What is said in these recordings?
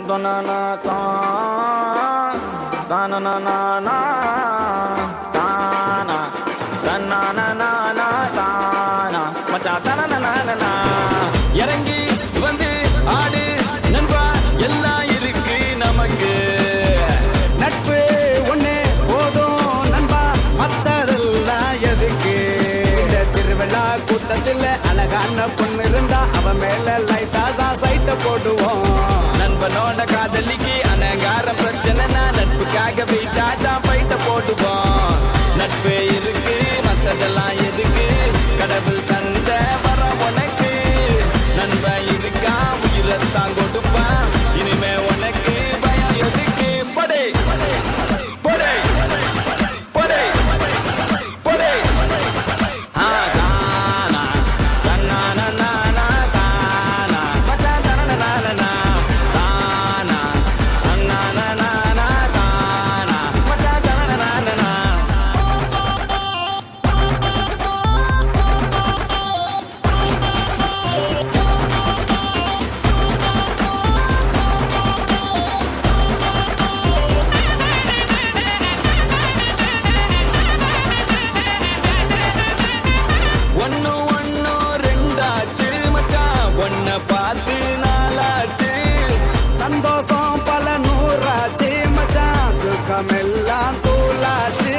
na ta ta na na na na ta na ta na na na na ta na macha ta na na na na இறங்கி வந்து ஆடு நண்பா எல்லாம் இருக்கு நமக்கு நட்பு ஒண்ணே போதும் நண்பா மத்ததெல்லாம் எதுக்கு இந்த திருவிழா கூட்டத்தில் அழகான பொண்ணு இருந்தா அவன் மேல லைட்டா தான் சைட்ட போடுவோம் நண்பனோட காதலிக்கு அனகார பிரச்சனைனா நட்புக்காக வீட்டா தான் பைட்ட போடுவோம் நட்பு இருக்கு மத்ததெல்லாம் எதுக்கு கடவுள் தந்த வர உனக்கு நண்ப இருக்கா உயிரத்தான் கொடுப்பான் இனிமே உனக்கு பயம் எதுக்கு படை படை படை படை பார்த்து நாளாச்சு சந்தோஷம் பல நூறாச்சு மச்சான் துக்கமெல்லாம் தூளாச்சு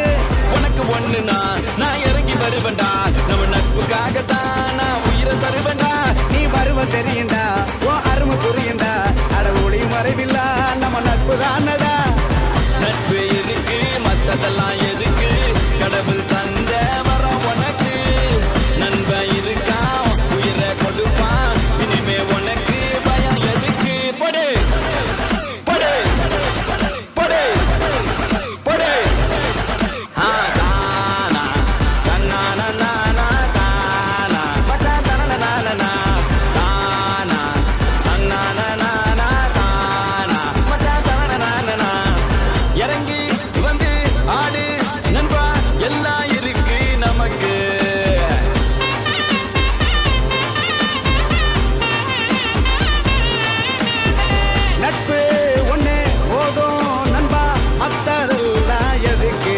உனக்கு ஒண்ணுனா நான் இறங்கி வருவேன்டா நம்ம நட்புக்காகத்தான் நான் உயிரை தருவேன்டா நீ வருவ தெரியுண்டா ஓ அருமை புரியுண்டா அடவுடி மறைவில்லா நம்ம நட்பு தானடா நட்பு இருக்கு மத்ததெல்லாம் எதுக்கு கடவுள் தந்த வர உனக்கு நண்ப இருக்கா உயிரை கொடுப்பான் இனிமே உனக்கு பயம் எதுக்கு படு படு படு படு இறங்கி வந்து ஆடு நண்பா எல்லாம் இருக்கு நமக்கு நட்பு ஒண்ணே போதும் நண்பா மத்ததெல்லாம் எதுக்கு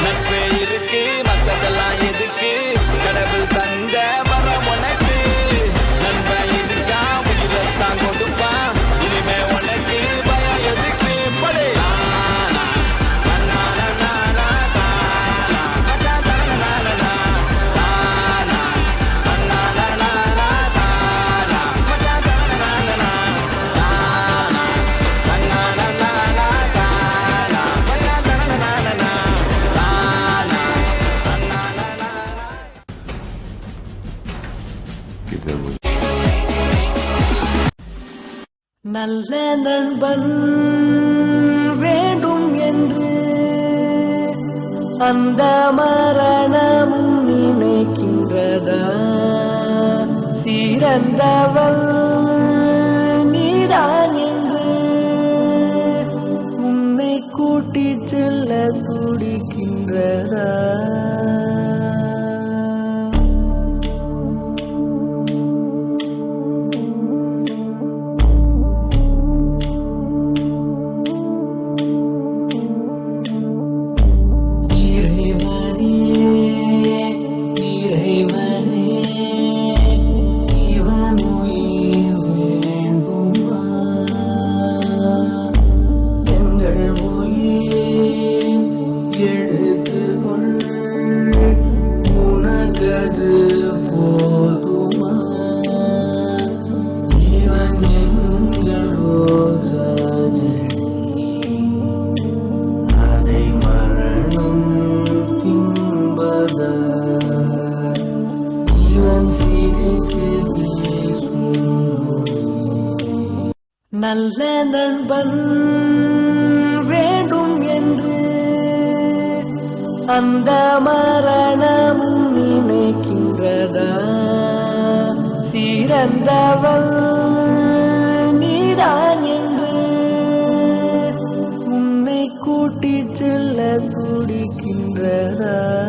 நட்பு இருக்கு மத்ததெல்லாம் எதுக்கு கடவுள் தந்த வர உனக்கு நண்ப இருக்கா உயிரத்தான் கொடுப்பான் இனிமே உனக்கு பயம் எதுக்கு படை நல்ல நண்பன் வேண்டும் என்று அந்த மரணமும் நினைக்கின்றதா சிறந்தவள் நீதான் என்று உன்னை கூட்டிச் செல்ல துடிக்கின்றதா நல்ல நண்பன் வேண்டும் என்று அந்த மரணமும் நினைக்கின்றதா சிறந்தவள் நீதான் என்று உன்னை நினைக்கின்றதா